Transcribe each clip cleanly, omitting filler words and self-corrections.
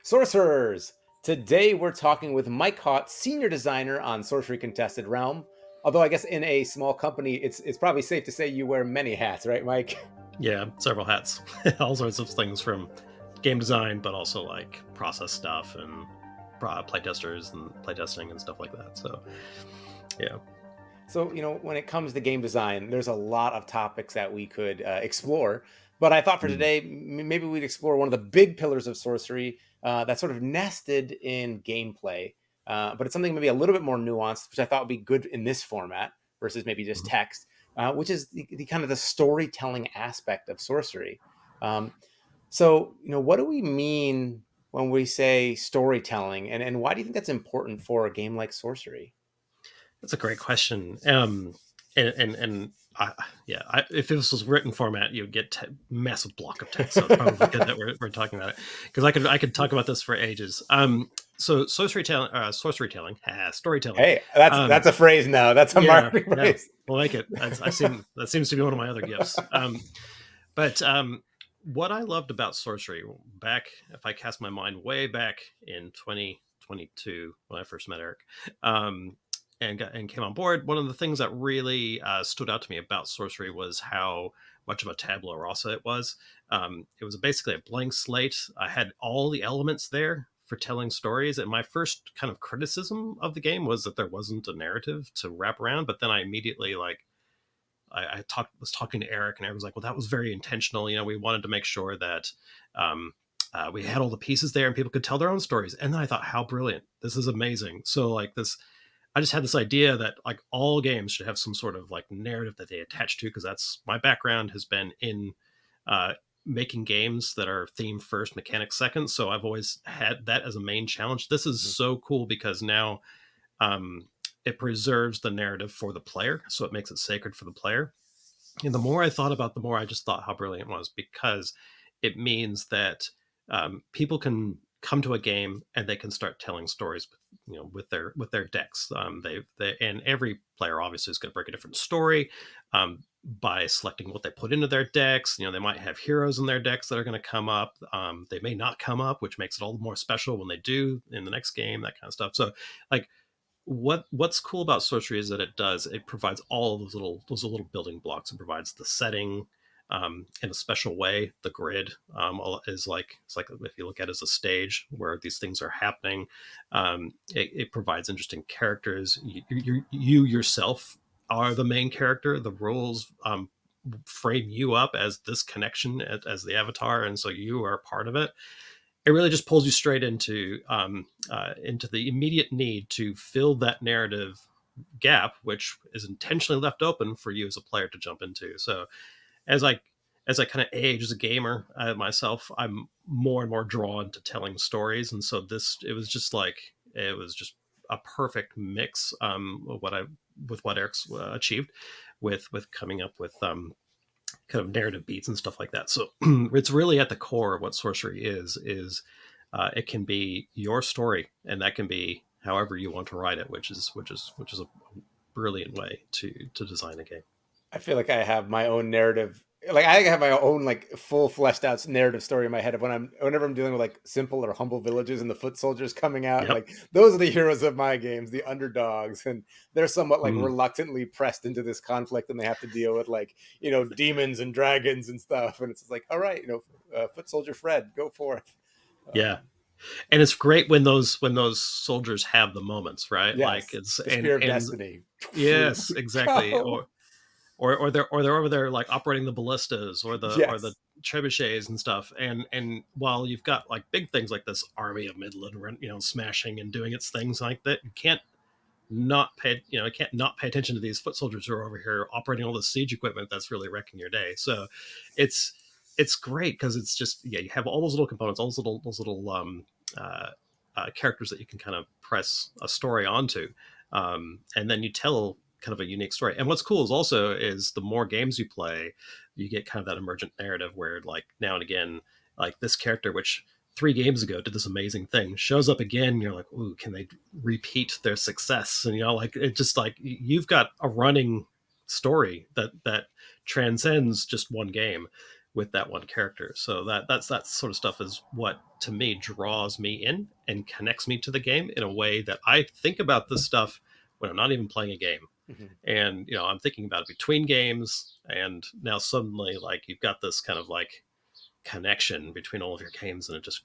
Sorcerers! Today we're talking with Mike Haught, senior designer on Sorcery Contested Realm. Although I guess in a small company, it's probably safe to say you wear many hats, right, Mike? Yeah, several hats. All sorts of things from game design, but also like process stuff and playtesters and playtesting and stuff like that. So, yeah. So, when it comes to game design, there's a lot of topics that we could explore. But I thought for Mm. today, maybe we'd explore one of the big pillars of sorcery that's sort of nested in gameplay. But it's something maybe a little bit more nuanced, which I thought would be good in this format versus maybe just Mhm. text, which is the kind of the storytelling aspect of sorcery. Um, so, what do we mean when we say storytelling, and why do you think that's important for a game like sorcery? That's a great question. And yeah, if this was written format, you'd get massive block of text. So it's probably good that we're talking about it because I could talk about this for ages. So sorcery telling, storytelling. Hey, that's Um, a phrase now. That's a yeah, marketing yeah, phrase. we'll make it. That seems to be one of my other gifts. But what I loved about sorcery back, if I cast my mind way back in 2022 when I first met Eric, um, and came on board, one of the things that really stood out to me about sorcery was how much of a tabula rasa it was. It was basically a blank slate. I had all the elements there for telling stories, and my first kind of criticism of the game was that there wasn't a narrative to wrap around. But then I immediately was talking to Eric, and Eric was like, "Well, that was very intentional. We wanted to make sure that um, we had all the pieces there, and people could tell their own stories." And then I thought, "How brilliant! This is amazing." So, like this, I just had this idea that like all games should have some sort of like narrative that they attach to, because that's my background has been in uh, making games that are theme first, mechanics second. So I've always had that as a main challenge. This is Mhm. so cool because now um, it preserves the narrative for the player, so it makes it sacred for the player. And the more I thought about, the more I just thought how brilliant it was, because it means that people can come to a game and they can start telling stories, with their decks. And every player obviously is going to break a different story by selecting what they put into their decks. They might have heroes in their decks that are going to come up. They may not come up, which makes it all the more special when they do in the next game. That kind of stuff. So, like, what's cool about sorcery is that it provides all of those little building blocks. It provides the setting in a special way. The grid is like, it's like if you look at it as a stage where these things are happening. It provides interesting characters. You yourself are the main character. The rules frame you up as this connection, as the avatar, and so you are part of it. It really just pulls you straight into the immediate need to fill that narrative gap, which is intentionally left open for you as a player to jump into. So as I as I kind of age as a gamer myself, I'm more and more drawn to telling stories, and so it was just a perfect mix with what Eric's achieved with coming up with kind of narrative beats and stuff like that. So it's really at the core of what sorcery is it can be your story, and that can be however you want to write it, which is a brilliant way to design a game. I feel like I have my own narrative. Like I have my own like full fleshed out narrative story in my head of whenever I'm dealing with like simple or humble villages and the foot soldiers coming out, and Yep. like those are the heroes of my games, the underdogs, and they're somewhat like Mm. reluctantly pressed into this conflict, and they have to deal with like demons and dragons and stuff, and it's just like, all right, foot soldier Fred, go forth. Yeah. Um, And it's great when those soldiers have the moments, right? Like yes, it's the and spear of and destiny. yes, exactly. Go. Or they're over there like operating the ballistas or the Yes. trebuchets and stuff. And while you've got like big things like this army of Midland, smashing and doing its things like that, you can't not pay attention to these foot soldiers who are over here operating all the siege equipment that's really wrecking your day. So it's it's great because it's just, yeah, you have all those little components, all those little uh, characters that you can kind of press a story onto, and then you tell kind of a unique story. And what's cool is the more games you play, you get kind of that emergent narrative where, like, now and again, like this character, which 3 games ago did this amazing thing, shows up again. And you're like, ooh, can they repeat their success? And like it just like you've got a running story that transcends just one game. with that one character. So that sort of stuff is what to me draws me in and connects me to the game in a way that I think about this stuff when I'm not even playing a game. Mhm. And I'm thinking about it between games, and now suddenly like you've got this kind of like connection between all of your games, and it just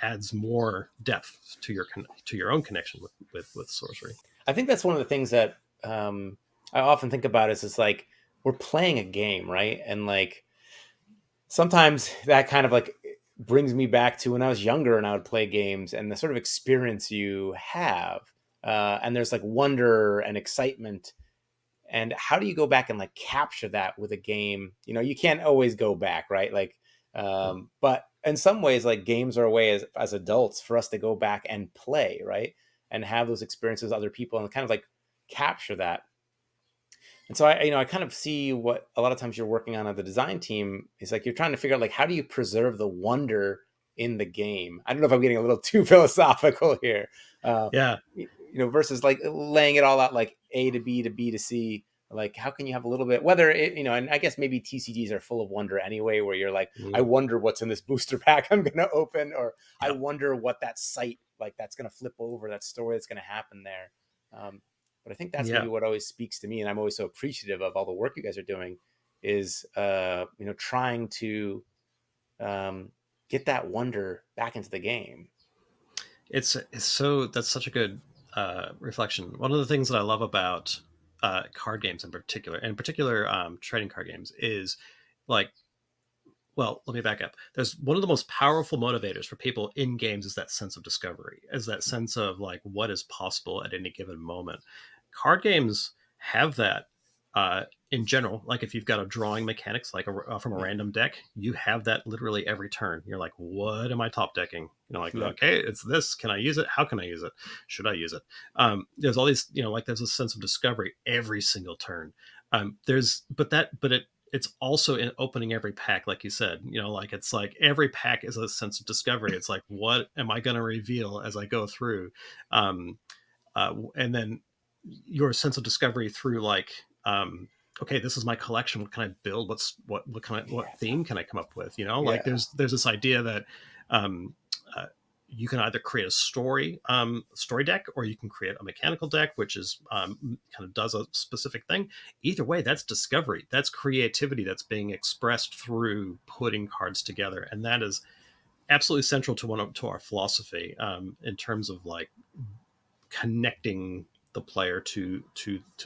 adds more depth to your own connection with sorcery. I think that's one of the things that I often think about is it's like we're playing a game, right? And like sometimes that kind of like brings me back to when I was younger and I would play games and the sort of experience you have. And there's like wonder and excitement. And how do you go back and like capture that with a game? You can't always go back, right? Like, but in some ways, like games are a way as adults for us to go back and play, right? And have those experiences with other people and kind of like capture that. And so I kind of see what a lot of times you're working on the design team is like you're trying to figure out like how do you preserve the wonder in the game. I don't know if I'm getting a little too philosophical here, uh, Yeah, versus like laying it all out like A to B to B to C. Like how can you have a little bit whether it and I guess maybe TCGs are full of wonder anyway, where you're like I mm, wonder what's in this booster pack I'm going to open, or I yeah, wonder what that site like that's going to flip over, that story that's going to happen there. Um, but I think that's maybe yeah. what always speaks to me, and I'm always so appreciative of all the work you guys are doing. Is trying to um, get that wonder back into the game. It's so that's such a good reflection. One of the things that I love about card games in particular trading card games, is like, well, let me back up. There's one of the most powerful motivators for people in games is that sense of discovery, is that sense of like what is possible at any given moment. Card games have that in general. Like if you've got a drawing mechanics like from a Yeah, random deck, you have that literally every turn. You're like, what am I top decking? Like, yeah, okay, it's this. Can I use it? How can I use it? Should I use it? There's all these, like there's a sense of discovery every single turn. There's but it's also in opening every pack, like you said. Like it's like every pack is a sense of discovery. It's like, what am I going to reveal as I go through? um and then your sense of discovery through like, okay, this is my collection, what can I build, what kind of, what yeah, theme can I come up with? Like yeah. there's this idea that um uh, you can either create a story deck, or you can create a mechanical deck, which is kind of does a specific thing. Either way, that's discovery, that's creativity, that's being expressed through putting cards together, and that is absolutely central to our philosophy, in terms of like connecting the player to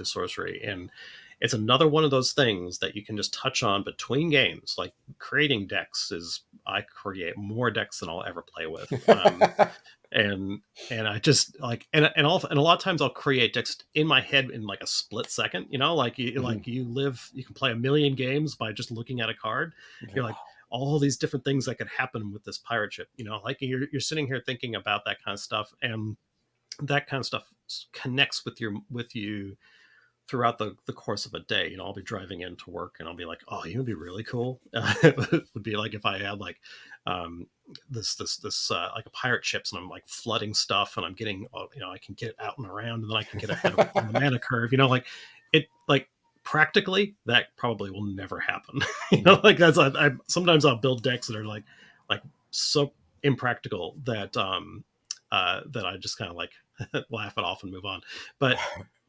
sorcery. And it's another one of those things that you can just touch on between games. Like creating decks is, I create more decks than I'll ever play with. And I just like, and a lot of times I'll create decks in my head in like a split second. Like Mhm. you can play a million games by just looking at a card. You're You're like, like, all these different things that could happen with this pirate ship. Like you're sitting here thinking about that kind of stuff, and that kind of stuff connects with you throughout the course of a day. I'll be driving into work and I'll be like, oh, you would be really cool. It would be like if I had like um, this like a pirate ships, and I'm like flooding stuff, and I'm getting, I can get out and around, and then I can get ahead on the mana curve. Like it, like practically that probably will never happen. oh. Like that's, I sometimes I'll build decks that are like so impractical that I just kind of like laugh it off and move on. But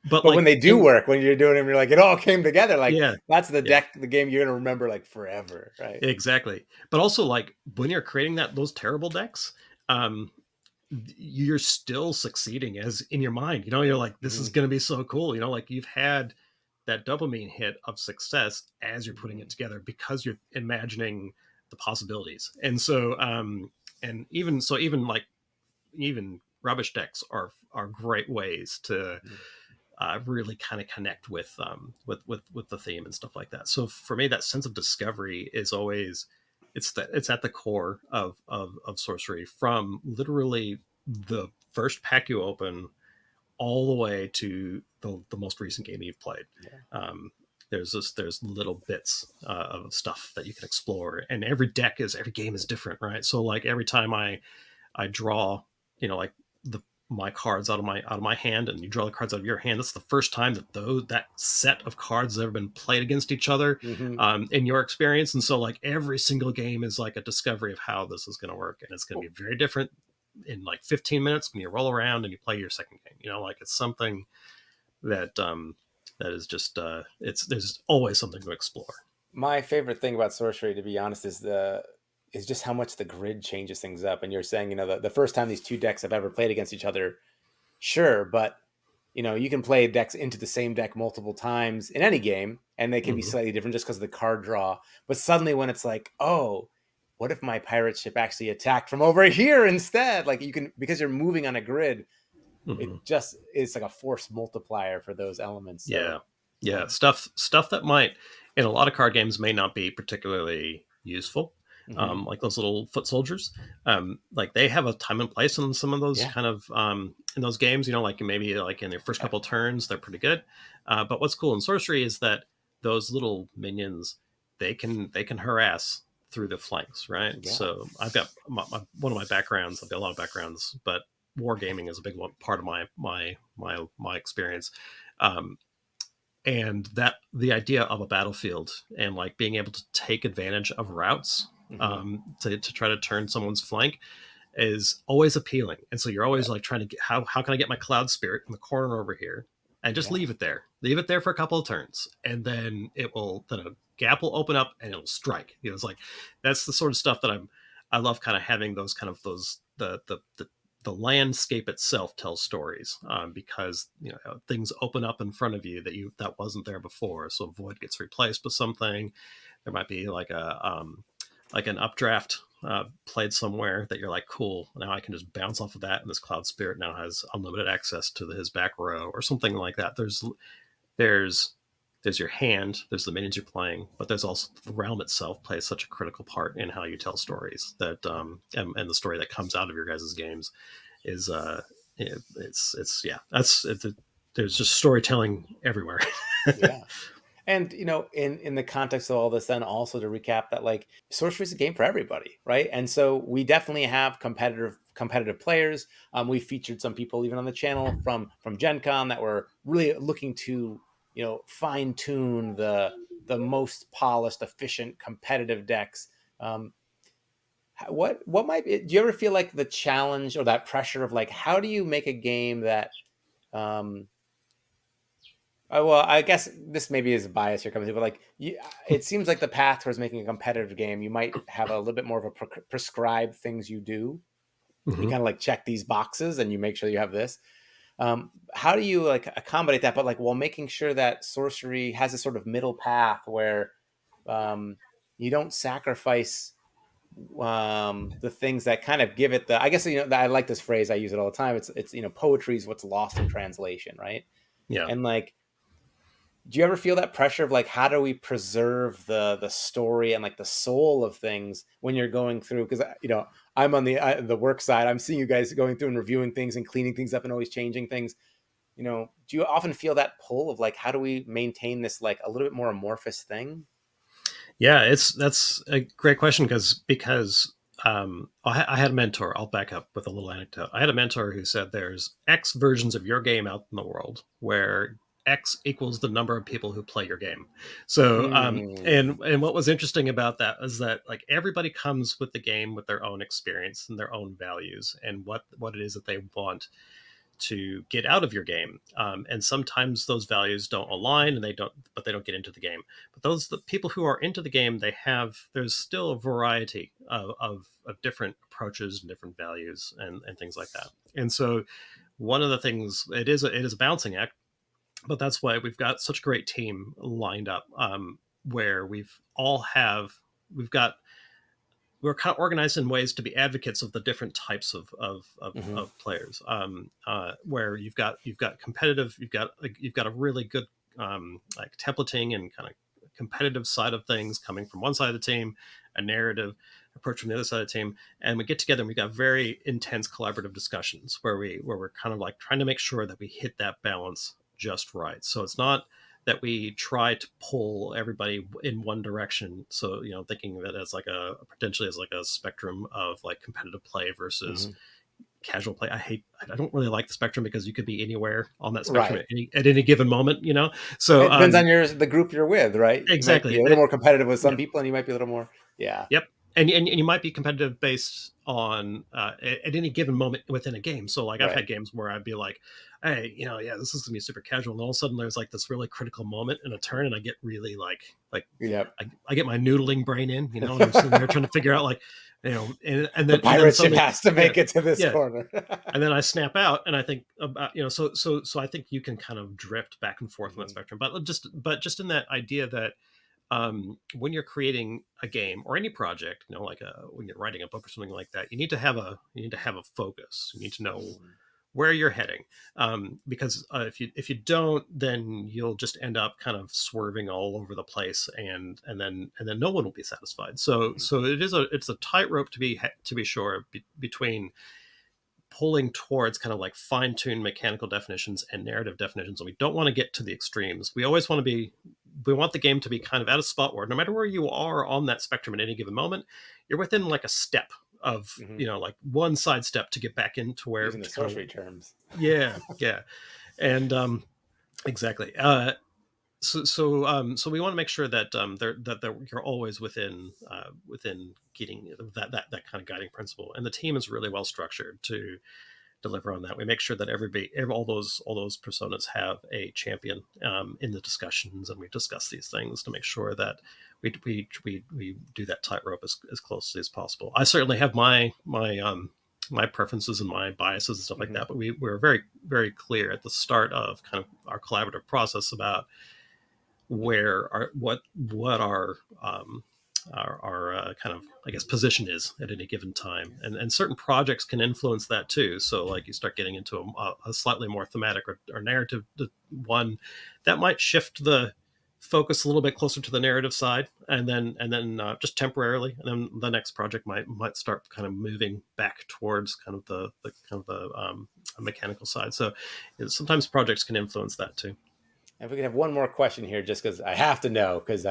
But when like they do in work, when you're doing them, you're like, it all came together. Like yeah, that's the yeah, deck, the game you're gonna remember like forever, right? exactly. But also like when you're creating those terrible decks, um you're still succeeding as in your mind. You're like, this is Hmm. going to be so cool. Like you've had that dopamine hit of success as you're putting Hmm. it together, because you're imagining the possibilities. And so and even like even rubbish decks are great ways to really kind of connect with the theme and stuff like that. So for me, that sense of discovery is always, it's at the core of sorcery, from literally the first pack you open all the way to the most recent game you've played. Yeah. There's little bits of stuff that you can explore, and every game is different, right? So like every time I draw, like the my cards out of my hand, and you draw the cards out of your hand. That's the first time that that set of cards has ever been played against each other, Hmm. in your experience. And so like every single game is like a discovery of how this is going to work, and it's going to be very different in like 15 minutes when you roll around and you play your second game. Like it's something that that is just it's there's always something to explore. My favorite thing about sorcery, to be honest, is just how much the grid changes things up. And you're saying, the first time these two decks have ever played against each other, sure, but you can play decks into the same deck multiple times in any game, and they can be Hmm. slightly different just because of the card draw. But suddenly, when it's like, oh, what if my pirate ship actually attacked from over here instead? Like you can, because you're moving on a grid, Hmm. it just is like a force multiplier for those elements. So, Yeah, yeah, um, stuff that might in a lot of card games may not be particularly useful. mhm. Like those little foot soldiers, like they have a time and place in some of those Yeah, kind of in those games. Like maybe like in their first yeah, couple of turns, they're pretty good. But what's cool in sorcery is that those little minions, they can harass through the flanks, right? yeah. So I've got one of my backgrounds. I've got a lot of backgrounds, but wargaming is a big one part of my experience. Um, and that the idea of a battlefield and like being able to take advantage of routes, Hmm. to try to turn someone's flank is always appealing. And so you're Yeah, always like trying to get, how can I get my cloud spirit in the corner over here and just yeah, leave it there for a couple of turns, and then then a gap will open up and it'll strike. It's like that's the sort of stuff that I love, kind of having those kind of those the landscape itself tells stories, because things open up in front of you that wasn't there before. So a void gets replaced with something. There might be like an updraft played somewhere that you're like, cool, now I can just bounce off of that, and this cloud spirit now has unlimited access to his back row or something like that. There's there's your hand, there's the minions you're playing, but there's also the realm itself plays such a critical part in how you tell stories, that and the story that comes out of your guys' games is it's yeah, there's just storytelling everywhere. yeah. And in the context of all this, then also to recap that like sorcery is a game for everybody, right? And so we definitely have competitive players. We featured some people even on the channel from Gen Con that were really looking to fine tune the most polished, efficient, competitive decks. Um, what might do you ever feel like the challenge or that pressure of like how do you make a game that um, well, I guess this maybe is a bias here coming to, but like, it seems like the path towards making a competitive game, you might have a little bit more of a prescribed things you do. You Hmm. kind of like check these boxes and you make sure you have this. How do you like accommodate that, but like while making sure that sorcery has a sort of middle path where um, you don't sacrifice the things that kind of give it the. I guess I like this phrase. I use it all the time. It's poetry is what's lost in translation, right? Yeah. And like do you ever feel that pressure of like how do we preserve the story and like the soul of things when you're going through because I'm on the work side. I'm seeing you guys going through and reviewing things and cleaning things up and always changing things. Do you often feel that pull of like how do we maintain this like a little bit more amorphous thing? Yeah, that's a great question, because I had a mentor. I'll back up with a little anecdote. I had a mentor who said there's X versions of your game out in the world where X equals the number of people who play your game. So, Hmm. and what was interesting about that is that like everybody comes with the game with their own experience and their own values and what it is that they want to get out of your game. And sometimes those values don't align, and they don't get into the game. But the people who are into the game, there's still a variety of different approaches and different values and things like that. And so one of the things, it is a balancing act, but that's why we've got such a great team lined up, where we've got we're kind of organized in ways to be advocates of the different types Hmm. of players. Where you've got competitive, you've got a really good like templating and kind of competitive side of things coming from one side of the team, a narrative approach from the other side of the team, and we get together and we got very intense collaborative discussions where we're kind of like trying to make sure that we hit that balance just right. So it's not that we try to pull everybody in one direction. So, thinking of it as like potentially as like a spectrum of like competitive play versus Hmm. casual play. I don't really like the spectrum because you could be anywhere on that spectrum Right. at any given moment, you know? So, It depends on the group you're with, right? You might be exactly. a little more competitive with Yeah. some people, and you might be a little more, yeah, Yep. And you might be competitive based on at any given moment within a game. So like I've right. had games where I'd be like, hey, yeah, this is gonna be super casual, and all of a sudden there's like this really critical moment in a turn, and I get really like Yep. I get my noodling brain in, and I'm sitting there trying to figure out like, and The then pirate ship suddenly, has to yeah, make it to this yeah, corner. and then I snap out, and I think about, so I think you can kind of drift back and forth on that Mhm. spectrum, but just in that idea that when you're creating a game or any project, like when you're writing a book or something like that, you need to have a focus. You need to know Mhm. where you're heading, because if you don't, then you'll just end up kind of swerving all over the place, and then no one will be satisfied. So Mhm. it's a tightrope to be sure between pulling towards kind of like fine-tuned mechanical definitions and narrative definitions, and we don't want to get to the extremes. We want the game to be kind of at a spot where no matter where you are on that spectrum at any given moment, you're within like a step of, Mhm. like one side step to get back into where Using the to kind of, sorcery terms. yeah, yeah. And exactly. So we want to make sure that you're always within getting that kind of guiding principle, and the team is really well structured to deliver on that. We make sure that all those personas have a champion in the discussions, and we discuss these things to make sure that we do that tightrope as closely as possible. I certainly have my preferences and my biases and stuff like Mhm. that, but we're very very clear at the start of kind of our collaborative process about where what our kind of, I guess, position is at any given time, and certain projects can influence that too. So like you start getting into a slightly more thematic or narrative one, that might shift the focus a little bit closer to the narrative side, and then just temporarily, and then the next project might start kind of moving back towards kind of the kind of the mechanical side. So sometimes projects can influence that too. If we can have one more question here, just because I have to know, because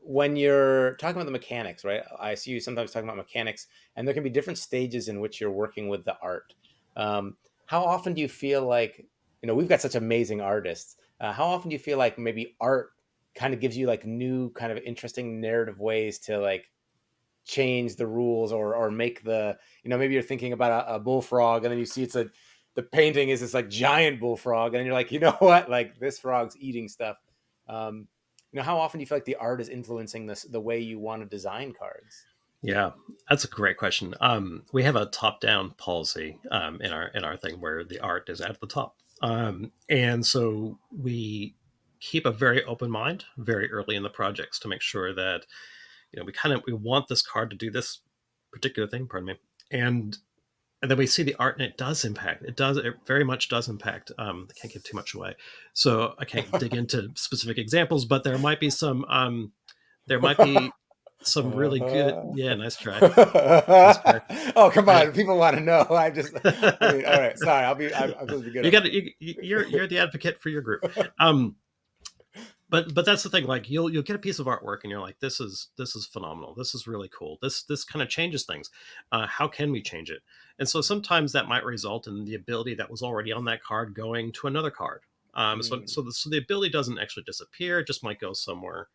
when you're talking about the mechanics, right? I see you sometimes talking about mechanics, and there can be different stages in which you're working with the art. How often do you feel like, we've got such amazing artists? How often do you feel like maybe art kind of gives you like new, kind of interesting narrative ways to like change the rules, or make maybe you're thinking about a bullfrog, and then you see the painting is this like giant bullfrog, and you're like, what, like this frog's eating stuff. um how often do you feel like the art is influencing the way you want to design cards? Yeah, that's a great question. We have a top-down policy in our thing where the art is at the top, and so we keep a very open mind very early in the projects to make sure that we want this card to do this particular thing. Pardon me, and and then we see the art, and it does impact. It very much does impact. I can't give too much away, so I can't dig into specific examples, but there might be some really good. Uh-huh. Yeah, nice try. Nice try. Oh, come I, on, people want to know. All right, sorry, I'm supposed to be good you on got you're the advocate for your group. Um, but that's the thing. Like you'll get a piece of artwork, and you're like, this is phenomenal. This is really cool. This kind of changes things. How can we change it? And so sometimes that might result in the ability that was already on that card going to another card. So Mm, so the ability doesn't actually disappear. It just might go somewhere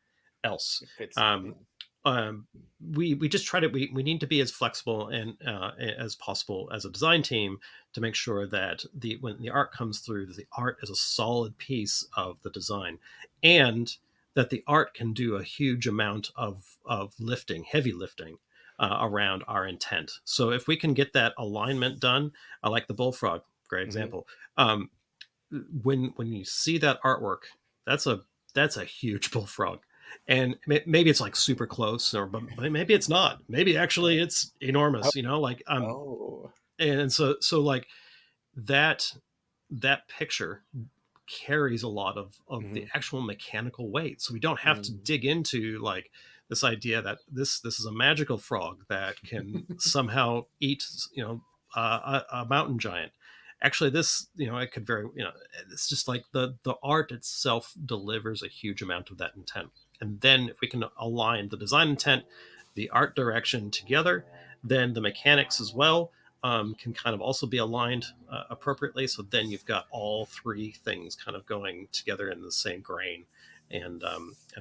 else. it fits Um, something. um, we just try to we need to be as flexible and as possible as a design team to make sure that when the art comes through, the art is a solid piece of the design, and that the art can do a huge amount of lifting, heavy lifting, around our intent. So if we can get that alignment done, I like the bullfrog, great Hmm. example. Um, when you see that artwork, that's a huge bullfrog, and maybe it's like super close, but maybe it's not. Maybe actually it's Oh, enormous. Like oh. and so like that that picture carries a lot of the Hmm. actual mechanical weight, so we don't have to Hmm. dig into like this idea that this is a magical frog that can somehow eat a mountain giant. Actually, this, it could very, it's just like the art itself delivers a huge amount of that intent, and then if we can align the design intent, the art direction together, then the mechanics as well, can kind of also be aligned appropriately. So then you've got all three things kind of going together in the same grain and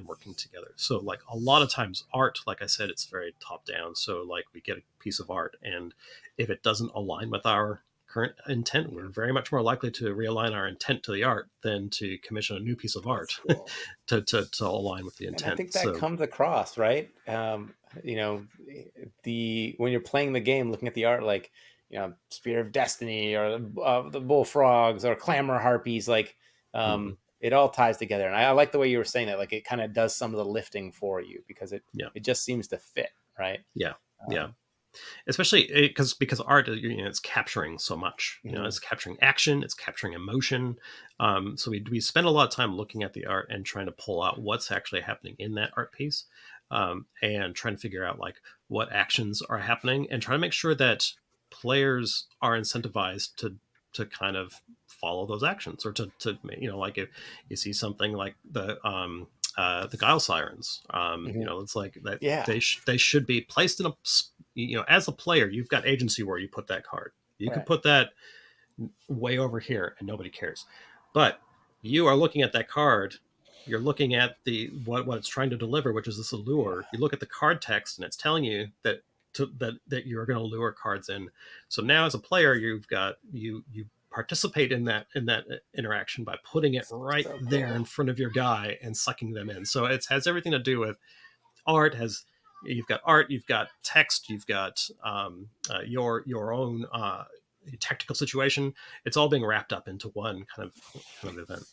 working together. So like a lot of times art, like I said, it's very top down. So like we get a piece of art, and if it doesn't align with our current intent, we're very much more likely to realign our intent to the art than to commission a new piece of That's art cool. to align with the And I intent. think that So comes across, right? You know, the when you're playing the game, looking at the art, like Spear of Destiny or the Bullfrogs or Clamor Harpies, like mhm, it all ties together. And I like the way you were saying that, like it kind of does some of the lifting for you because yeah, it just seems to fit, right? yeah, yeah. Um, Especially because art, it's capturing so much. mhm. It's capturing action, it's capturing emotion. So we spend a lot of time looking at the art and trying to pull out what's actually happening in that art piece, and trying to figure out like what actions are happening, and try to make sure that players are incentivized to kind of follow those actions, or to like if you see something like the Guile Sirens, Mhm. it's like that Yeah, they should be placed in a, as a player, you've got agency where you put that card. You could right. put that way over here and nobody cares. But you are looking at that card, you're looking at the what it's trying to deliver, which is this Yeah, allure. You look at the card text and it's telling you that you're going to lure cards in. So now as a player, you participate in that interaction by putting it right so there in cool. front of your guy and sucking them in. So it has everything to do with art. Has You've got art, you've got text, you've got your own tactical situation. It's all being wrapped up into one kind of event.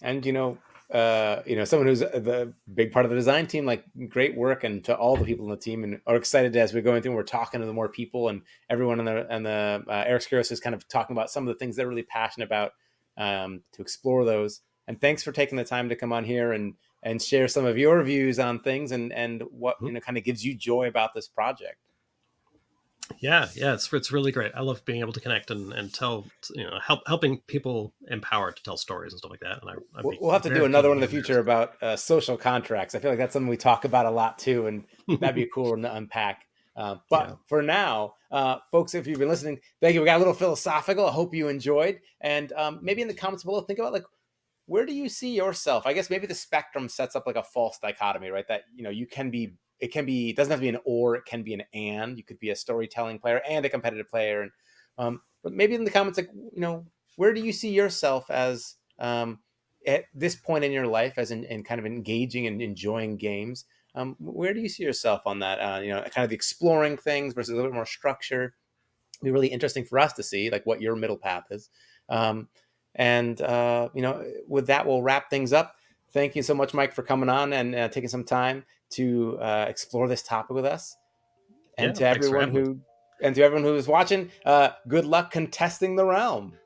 And someone who's the big part of the design team, like great work, and to all the people in the team, and are excited as we're going through. And we're talking to the more people, and everyone in the Eric Skiros is kind of talking about some of the things they're really passionate about, to explore those. And thanks for taking the time to come on here and share some of your views on things and what Mhm. kind of gives you joy about this project. Yeah, it's really great. I love being able to connect and tell, helping people empowered to tell stories and stuff like that. And I'd be We'll have to do very keen another to one in be the on future yours. about social contracts. I feel like that's something we talk about a lot too, and that'd be cool to unpack. But Yeah, for now, folks, if you've been listening, thank you. We got a little philosophical. I hope you enjoyed, and maybe in the comments below, think about like where do you see yourself? I guess maybe the spectrum sets up like a false dichotomy, right? That you can be, it can be, it doesn't have to be an or, it can be an and. You could be a storytelling player and a competitive player, and but maybe in the comments, like where do you see yourself as at this point in your life, as in kind of engaging and enjoying games? Where do you see yourself on that? Kind of the exploring things versus a little bit more structure. It'd be really interesting for us to see like what your middle path is. Um, and with that, we'll wrap things up. Thank you so much, Mike, for coming on and taking some time to explore this topic with us. And yeah. to Thanks for everyone having me. who and to everyone who is watching, good luck contesting the realm.